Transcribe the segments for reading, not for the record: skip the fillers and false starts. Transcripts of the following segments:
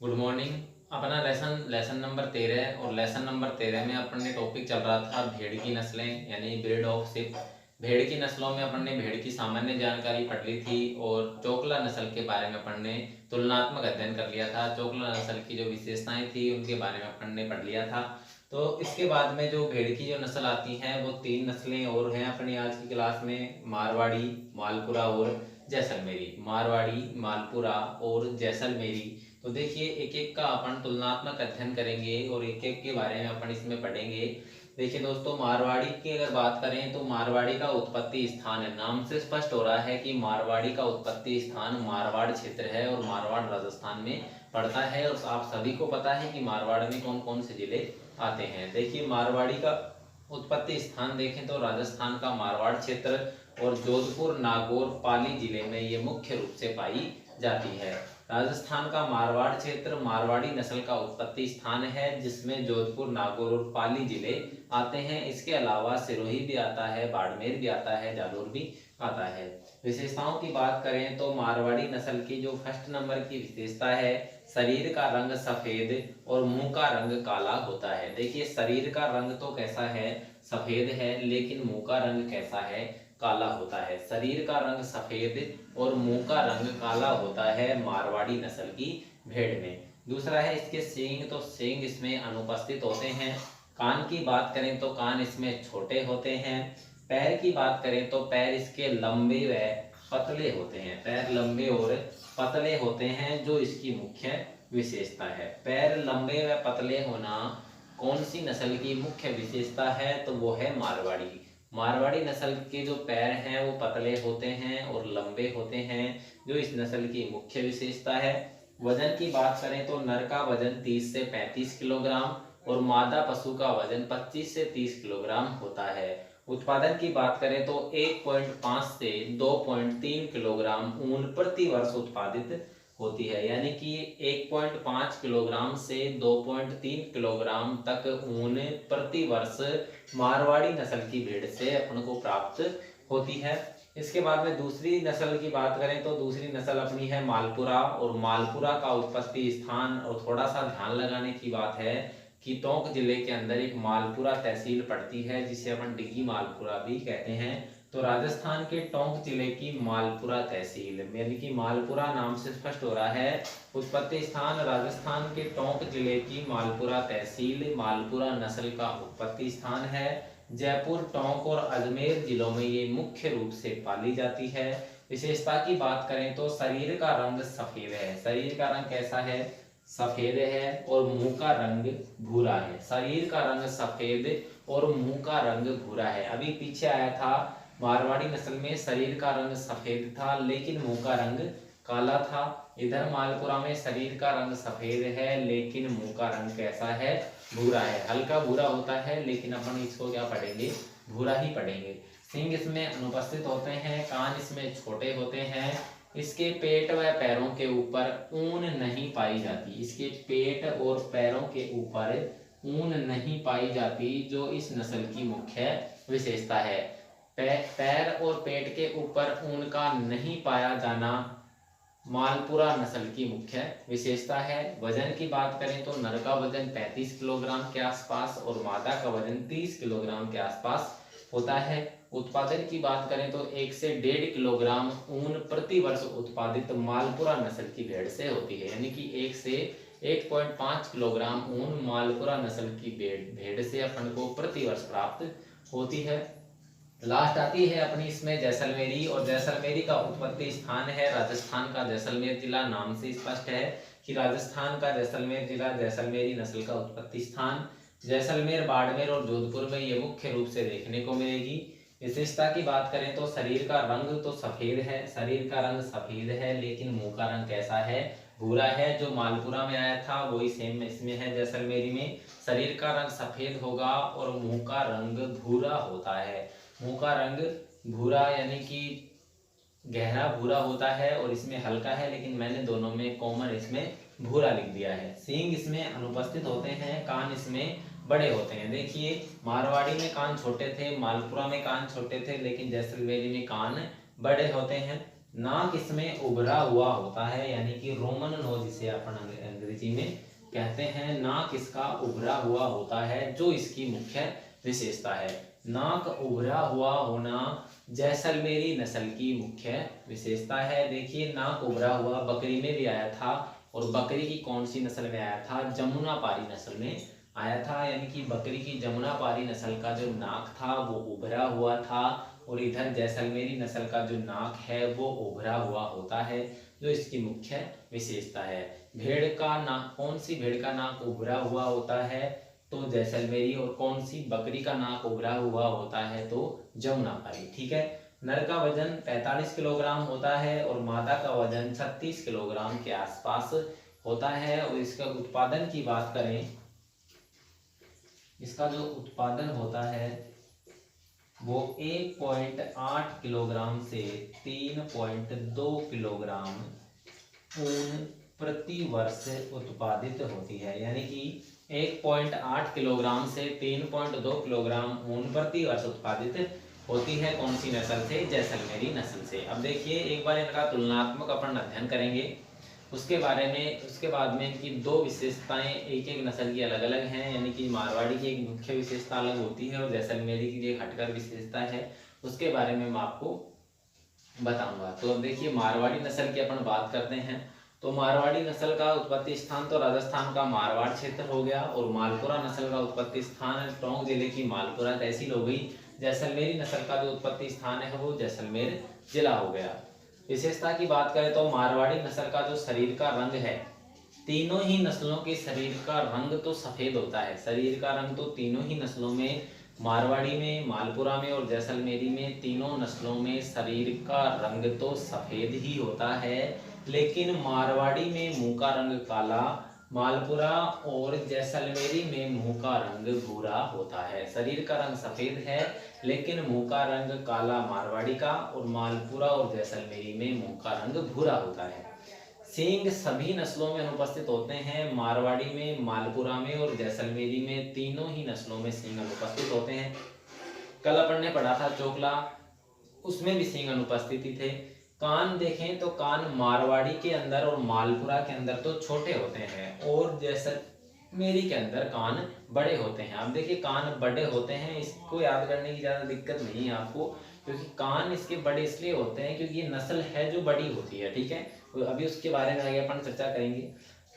Good morning. अपना lesson lesson number 13 और lesson number 13 में अपन ने टॉपिक चल रहा था भेड़ की नस्लें यानी ब्रीड ऑफ शिप। भेड़ की नस्लों में अपन ने भेड़ की सामान्य जानकारी पढ़ ली थी और चोकला नस्ल के बारे में अपन ने तुलनात्मक अध्ययन कर लिया था। चोकला नस्ल की जो विशेषताएं थी उनके बारे में अपन ने पढ़ लिया था। तो इसके बाद में जो भेड़ की जो नस्ल आती हैं वो तीन नस्लें और हैं अपनी आज की क्लास में, मारवाड़ी, मालपुरा और जैसलमेरी। मारवाड़ी, मालपुरा और जैसलमेरी। तो देखिए एक एक का अपन तुलनात्मक अध्ययन करेंगे और एक एक के बारे में अपन इसमें पढ़ेंगे। देखिए दोस्तों, मारवाड़ी की अगर बात करें तो मारवाड़ी का उत्पत्ति स्थान है, नाम से स्पष्ट हो रहा है कि मारवाड़ी का उत्पत्ति स्थान मारवाड़ क्षेत्र है और मारवाड़ राजस्थान में पड़ता है। और आप सभी को पता है कि मारवाड़ में कौन कौन से जिले आते हैं। देखिए मारवाड़ी का उत्पत्ति स्थान देखें तो राजस्थान का मारवाड़ क्षेत्र और जोधपुर, नागौर, पाली जिले में ये मुख्य रूप से पाई जाती है। राजस्थान का मारवाड़ क्षेत्र मारवाड़ी नस्ल का उत्पत्ति स्थान है, जिसमें जोधपुर, नागौर और पाली जिले आते हैं। इसके अलावा सिरोही भी आता है, बाड़मेर भी आता है, जालोर भी आता है। विशेषताओं की बात करें तो मारवाड़ी नस्ल की जो फर्स्ट नंबर की विशेषता है, शरीर का रंग सफेद और मुंह का रंग काला होता है। देखिए शरीर का रंग तो कैसा है, सफेद है, लेकिन मुंह का रंग कैसा है, काला होता है। शरीर का रंग सफेद और मुंह का रंग काला होता है मारवाड़ी नस्ल की भेड़ में। दूसरा है इसके सींग, तो सींग इसमें अनुपस्थित होते हैं। कान की बात करें तो कान इसमें छोटे होते हैं। पैर की बात करें तो पैर इसके लंबे व पतले होते हैं। पैर लंबे और पतले होते हैं जो इसकी मुख्य विशेषता है। पैर लंबे व पतले होना कौन सी नस्ल की मुख्य विशेषता है, तो वो है मारवाड़ी। मारवाड़ी नस्ल के जो पैर हैं वो पतले होते हैं और लंबे होते हैं, जो इस नस्ल की मुख्य विशेषता है। वजन की बात करें तो नर का वजन 30 से 35 किलोग्राम और मादा पशु का वजन 25 से 30 किलोग्राम होता है। उत्पादन की बात करें तो 1.5 से 2.3 किलोग्राम ऊन प्रति वर्ष उत्पादित होती है, यानी कि 1.5 किलोग्राम से 2.3 किलोग्राम तक ऊन प्रति वर्ष मारवाड़ी नस्ल की भेड़ से अपन को प्राप्त होती है। इसके बाद में दूसरी नस्ल की बात करें तो दूसरी नस्ल अपनी है मालपुरा, और मालपुरा का उत्पत्ति स्थान, और थोड़ा सा ध्यान लगाने की बात है कि टोंक जिले के अंदर एक मालपुरा तहसील पड़ती है जिसे अपन डिग्गी मालपुरा भी कहते हैं। तो राजस्थान के टोंक जिले की मालपुरा तहसील, यानी कि मालपुरा नाम से स्पष्ट हो रहा है उत्पत्ति स्थान राजस्थान के टोंक जिले की मालपुरा तहसील मालपुरा नस्ल का उत्पत्ति स्थान है। जयपुर, टोंक और अजमेर जिलों में ये मुख्य रूप से पाली जाती है। विशेषता की बात करें तो शरीर का रंग सफेद है। शरीर का रंग कैसा है, सफेद है, और मुंह का रंग भूरा है। शरीर का रंग सफेद और मुंह का रंग भूरा है। अभी पीछे आया था मारवाड़ी नस्ल में शरीर का रंग सफेद था लेकिन मुंह का रंग काला था। इधर मालपुरा में शरीर का रंग सफेद है लेकिन मुंह का रंग कैसा है, भूरा है। हल्का भूरा होता है लेकिन अपन इसको क्या पढ़ेंगे, भूरा ही पढ़ेंगे। सींग इसमें अनुपस्थित होते हैं। कान इसमें छोटे होते हैं। इसके पेट व पैरों के ऊपर ऊन नहीं पाई जाती। इसके पेट और पैरों के ऊपर ऊन नहीं पाई जाती, जो इस नस्ल की मुख्य विशेषता है। पैर और पेट के ऊपर ऊन का नहीं पाया जाना मालपुरा नस्ल की मुख्य विशेषता है। वजन की बात करें तो नर का वजन 35 किलोग्राम के आसपास और मादा का वजन 30 किलोग्राम के आसपास होता है। उत्पादन की बात करें तो 1 से 1.5 किलोग्राम ऊन प्रति वर्ष उत्पादित मालपुरा नस्ल की भेड़ से होती है, यानी कि 1 से 1.5 किलोग्राम ऊन मालपुरा नस्ल की भेड़ से अपन को प्रति वर्ष प्राप्त होती है। लास्ट आती है अपनी इसमें जैसलमेरी, और जैसलमेरी का उत्पत्ति स्थान है राजस्थान का जैसलमेर जिला। नाम से स्पष्ट है कि राजस्थान का जैसलमेर जिला जैसलमेरी नस्ल का उत्पत्ति स्थान। जैसलमेर, बाड़मेर और जोधपुर में ये मुख्य रूप से देखने को मिलेगी। विशेषता की बात करें तो शरीर का रंग तो सफेद है, शरीर का रंग सफेद है लेकिन मुंह का रंग कैसा है, भूरा है। जो मालपुरा में आया था वही सेम इसमें है जैसलमेरी में। शरीर का रंग सफेद होगा और मुंह का रंग भूरा होता है। मुंह का रंग भूरा यानी कि गहरा भूरा होता है और इसमें हल्का है, लेकिन मैंने दोनों में कॉमन इसमें भूरा लिख दिया है। सींग इसमें अनुपस्थित होते हैं। कान इसमें बड़े होते हैं। देखिए मारवाड़ी में कान छोटे थे, मालपुरा में कान छोटे थे, लेकिन जैसलमेरी में कान बड़े होते हैं। नाक इसमें उभरा हुआ होता है, यानी कि रोमन नोज जिसे अपन अंग्रेजी में कहते हैं, नाक इसका उभरा हुआ होता है, जो इसकी मुख्य विशेषता है। नाक उभरा हुआ होना जैसलमेरी नस्ल की मुख्य विशेषता है। देखिए नाक उभरा हुआ बकरी में भी आया था, और बकरी की कौन सी नस्ल में आया था, जमुनापारी नस्ल में आया था, यानी कि बकरी की जमुनापारी नस्ल का जो नाक था वो उभरा हुआ था, और इधर जैसलमेरी नस्ल का जो नाक है वो उभरा हुआ होता है, जो इसकी मुख्य विशेषता है। भेड़ का नाक, कौन सी भेड़ का नाक उभरा हुआ होता है, तो जैसलमेरी, और कौन सी बकरी का नाक उभरा हुआ होता है, तो जमुनापारी। ठीक है। नर का वजन 45 किलोग्राम होता है, और मादा का वजन 36 किलोग्राम के आसपास होता है। और इसका उत्पादन की बात करें, इसका जो उत्पादन होता है वो 1.8 किलोग्राम से 3.2 किलोग्राम ऊन प्रति वर्ष उत्पादित होती है, यानी कि 1.8 किलोग्राम से 3.2 किलोग्राम ऊन प्रति वर्ष उत्पादित होती है। कौन सी नस्ल से, जैसलमेरी नस्ल से। अब देखिए एक बार इनका तुलनात्मक अपन अध्ययन करेंगे, उसके बारे में, उसके बाद में इनकी दो विशेषताएं एक एक नस्ल की अलग अलग हैं, यानी कि मारवाड़ी की एक मुख्य विशेषता अलग होती है और जैसलमेरी की एक हटकर विशेषता है, उसके बारे में मैं आपको बताऊंगा। तो अब देखिए मारवाड़ी नस्ल की अपन बात करते हैं, तो मारवाड़ी नस्ल का उत्पत्ति स्थान तो राजस्थान का मारवाड़ क्षेत्र हो गया, और मालपुरा नस्ल का उत्पत्ति स्थान टोंक जिले की मालपुरा तहसील हो गई। जैसलमेरी नस्ल का जो उत्पत्ति स्थान है वो जैसलमेर जिला हो गया। विशेषता की बात करें तो मारवाड़ी नस्ल का जो शरीर का रंग है, तीनों ही नस्लों के शरीर का रंग तो सफेद होता है। शरीर का रंग तो तीनों ही नस्लों में, मारवाड़ी में, मालपुरा में और जैसलमेरी में, तीनों नस्लों में शरीर का रंग तो सफेद ही होता है, लेकिन मारवाड़ी में मुंह का रंग काला, मालपुरा और जैसलमेरी में मुंह का रंग भूरा होता है। शरीर का रंग सफेद है, लेकिन मुंह का रंग काला मारवाड़ी का, और मालपुरा और जैसलमेरी में मुंह का रंग भूरा होता है। सींग सभी नस्लों में अनुपस्थित होते हैं, मारवाड़ी में, मालपुरा में और जैसलमेरी में, तीनों ही नस्लों में सींग अनुपस्थित होते हैं। कल अपन ने पढ़ा था चोकला, उसमें भी सींग अनुपस्थिति थे। कान देखें तो कान मारवाड़ी के अंदर और मालपुरा के अंदर तो छोटे होते हैं, और जैसलमेरी के अंदर कान बड़े होते हैं। अब देखिए कान बड़े होते हैं, इसको याद करने की ज़्यादा दिक्कत नहीं है आपको, क्योंकि कान इसके बड़े इसलिए होते हैं क्योंकि ये नस्ल है जो बड़ी होती है। ठीक है, तो अभी उसके बारे में आगे अपन चर्चा करेंगे।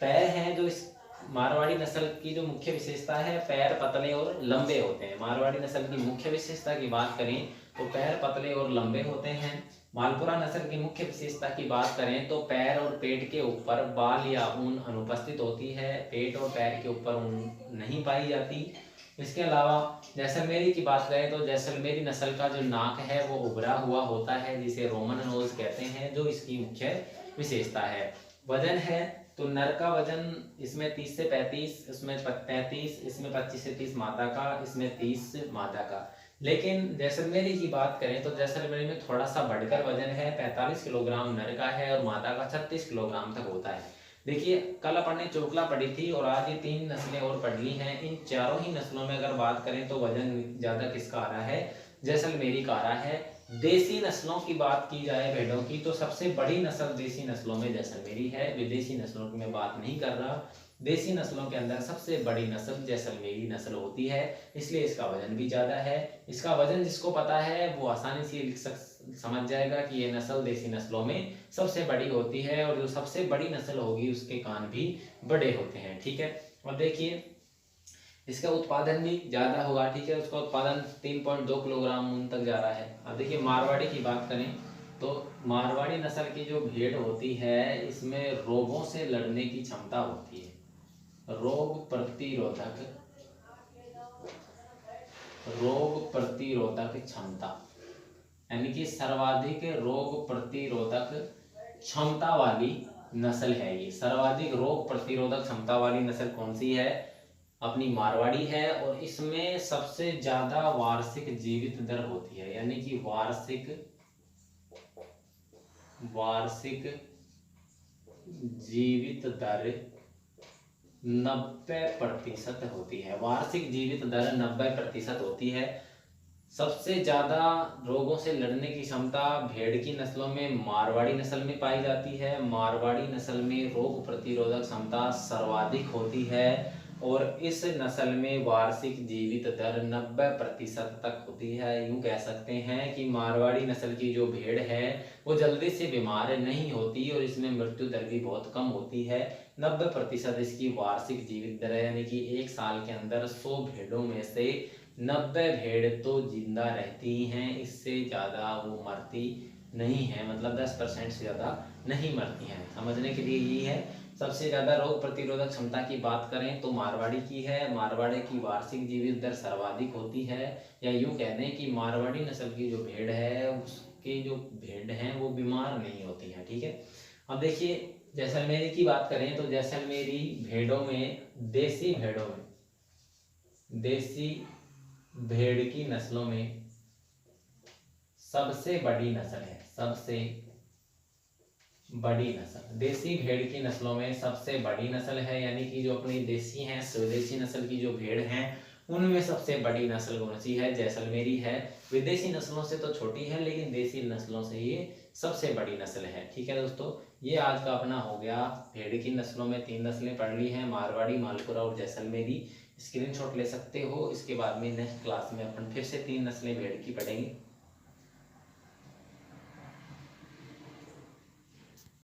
पैर हैं जो इस मारवाड़ी नस्ल की जो मुख्य विशेषता है, पैर पतले और लंबे होते हैं। मारवाड़ी नस्ल की मुख्य विशेषता की बात करें तो पैर पतले और लंबे होते हैं। मालपुरा नस्ल की मुख्य विशेषता की बात करें तो पैर और पेट के ऊपर बाल या ऊन अनुपस्थित होती है, पेट और पैर के ऊपर ऊन नहीं पाई जाती। इसके अलावा जैसलमेरी की बात करें तो जैसलमेरी नस्ल का जो नाक है वो उभरा हुआ होता है, जिसे रोमन नोज कहते हैं, जो इसकी मुख्य विशेषता है। वजन है तो नर का वजन इसमें 30 से 35, इसमें 35, इसमें 25 से 30 मादा का, इसमें 30 मादा का। लेकिन जैसलमेरी की बात करें तो जैसलमेरी में थोड़ा सा बढ़कर वजन है, 45 किलोग्राम नर का है और मादा का 36 किलोग्राम तक होता है। देखिए कल अपन ने चोकला पढ़ी थी और आज ये 3 नस्लें और पढ़ ली हैं। इन चारों ही नस्लों में अगर बात करें तो वजन ज्यादा किसका आ रहा है, जैसलमेरी का आ रहा है। देसी नस्लों की बात की जाए भेड़ों की तो सबसे बड़ी नस्ल देसी नस्लों में जैसलमेरी है, विदेशी नस्लों की मैं बात नहीं कर रहा। देसी नस्लों के अंदर सबसे बड़ी नस्ल जैसलमेरी नस्ल होती है, इसलिए इसका वजन भी ज्यादा है। इसका वजन जिसको पता है वो आसानी से समझ जाएगा कि ये नस्ल देसी नस्लों में सबसे बड़ी होती है, और जो सबसे बड़ी नस्ल होगी उसके कान भी बड़े होते हैं। ठीक है, और देखिए इसका उत्पादन भी ज्यादा होगा। ठीक है, उसका उत्पादन 3.2 किलोग्राम ऊन तक जा रहा है। अब देखिए मारवाड़ी की बात करें तो मारवाड़ी नस्ल की जो भेड़ होती है इसमें रोगों से लड़ने की क्षमता होती है, रोग प्रतिरोधक क्षमता, यानी कि सर्वाधिक रोग प्रतिरोधक क्षमता वाली नस्ल है ये। सर्वाधिक रोग प्रतिरोधक क्षमता वाली नस्ल कौन सी है, अपनी मारवाड़ी है, और इसमें सबसे ज्यादा वार्षिक जीवित दर होती है, यानी कि वार्षिक जीवित दर 90% होती है। वार्षिक जीवित दर 90% होती है। सबसे ज़्यादा रोगों से लड़ने की क्षमता भेड़ की नस्लों में मारवाड़ी नस्ल में पाई जाती है। मारवाड़ी नस्ल में रोग प्रतिरोधक क्षमता सर्वाधिक होती है और इस नस्ल में वार्षिक जीवित दर 90% तक होती है। यूँ कह सकते हैं कि मारवाड़ी नस्ल की जो भेड़ है वो जल्दी से बीमार नहीं होती और इसमें मृत्यु दर भी बहुत कम होती है। 90% इसकी वार्षिक जीवित दर है, यानी कि एक साल के अंदर 100 भेड़ों में से 90 भेड़ तो जिंदा रहती हैं, इससे ज़्यादा वो मरती नहीं है, मतलब 10% से ज़्यादा नहीं मरती हैं। समझने के लिए यही है। सबसे ज़्यादा रोग प्रतिरोधक क्षमता की बात करें तो मारवाड़ी की है। मारवाड़ी की वार्षिक जीवित दर सर्वाधिक होती है, या यूँ कह दें कि मारवाड़ी नस्ल की जो भेड़ है उसके जो भेड़ हैं वो बीमार नहीं होती हैं। ठीक है। अब देखिए जैसलमेरी की बात करें तो जैसलमेरी भेड़ों में देसी भेड़ की नस्लों में सबसे बड़ी नस्ल है। सबसे बड़ी नस्ल देसी भेड़ की नस्लों में सबसे बड़ी नस्ल है, यानी कि जो अपनी देसी हैं स्वदेशी नस्ल की जो भेड़ हैं उनमें सबसे बड़ी नस्ल कौन सी है? जैसलमेरी है। विदेशी नस्लों से तो छोटी है लेकिन देसी नस्लों से ये सबसे बड़ी नस्ल है। ठीक है दोस्तों, ये आज का अपना हो गया। भेड़ की नस्लों में 3 नस्लें पढ़ ली हैं, मारवाड़ी, मालपुरा और जैसलमेरी। स्क्रीनशॉट ले सकते हो। इसके बाद में नेक्स्ट क्लास में अपन फिर से 3 नस्लें भेड़ की पढ़ेंगे।